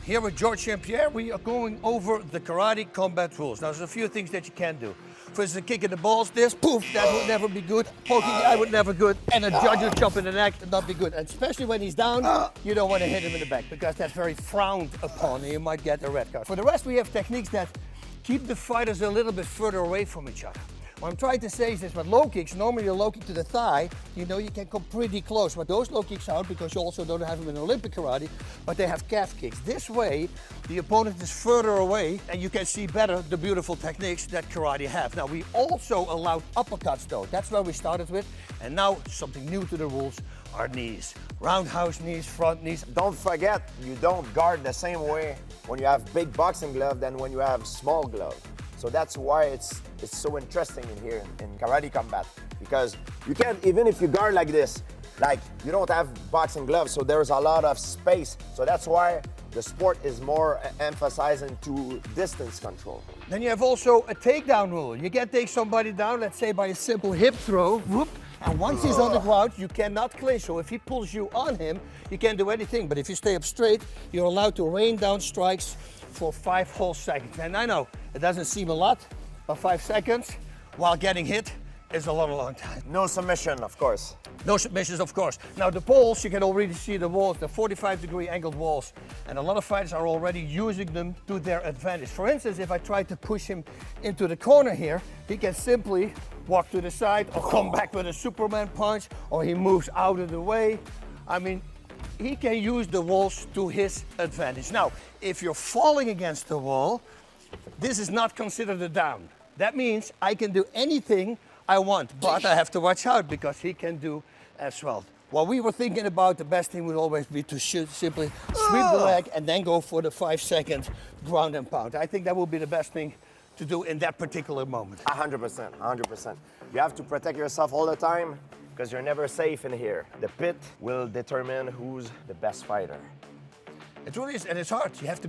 Here with George St. Pierre, we are going over the karate combat rules. Now, there's a few things that you can do. For instance, kicking the balls, this, poof, that would never be good. Poking the eye would never be good. And a judge would jump in the neck would not be good. And especially when he's down, you don't want to hit him in the back because that's very frowned upon and you might get a red card. For the rest, we have techniques that keep the fighters a little bit further away from each other. What I'm trying to say is this, with low kicks, normally a low kick to the thigh, you know you can come pretty close. But those low kicks out because you also don't have them in Olympic karate, but they have calf kicks. This way, the opponent is further away and you can see better the beautiful techniques that karate have. Now, we also allowed uppercuts though. That's where we started with. And now, something new to the rules, are knees. Roundhouse knees, front knees. Don't forget, you don't guard the same way when you have big boxing glove than when you have small glove. So that's why it's so interesting in here in karate combat, because you can't, even if you guard like this, like you don't have boxing gloves, so there's a lot of space. So that's why the sport is more emphasizing to distance control. Then you have also a takedown rule. You can take somebody down, let's say by a simple hip throw, whoop, and once he's on the ground, you cannot clinch. So if he pulls you on him, you can't do anything. But if you stay up straight, you're allowed to rain down strikes for 5 whole seconds. And I know it doesn't seem a lot, but 5 seconds while getting hit is a long time. No submission, of course. No submissions, of course. Now the poles, you can already see the walls, the 45-degree angled walls, and a lot of fighters are already using them to their advantage. For instance, if I try to push him into the corner here, he can simply walk to the side or come back with a Superman punch, or he moves out of the way. I mean, he can use the walls to his advantage. Now, if you're falling against the wall, this is not considered a down. That means I can do anything I want, but I have to watch out because he can do as well. What we were thinking about, the best thing would always be to simply sweep the leg and then go for the 5-second ground and pound. I think that would be the best thing to do in that particular moment. 100%, 100%. You have to protect yourself all the time because you're never safe in here. The pit will determine who's the best fighter. It really is, and it's hard. You have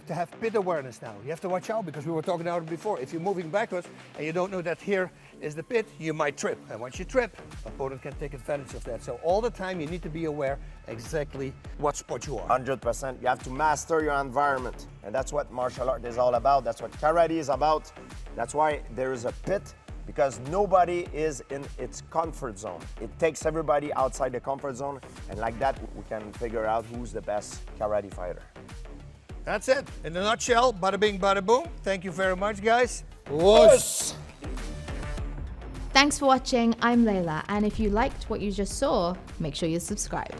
to have pit awareness now. You have to watch out because we were talking about it before. If you're moving backwards and you don't know that here is the pit, you might trip. And once you trip, opponent can take advantage of that. So all the time you need to be aware exactly what spot you are. 100%. You have to master your environment. And that's what martial art is all about. That's what karate is about. That's why there is a pit, because nobody is in its comfort zone. It takes everybody outside the comfort zone, and like that, we can figure out who's the best karate fighter. That's it. In a nutshell, bada bing, bada boom. Thank you very much, guys. Whoosh. Thanks for watching. I'm Layla, and if you liked what you just saw, make sure you subscribe.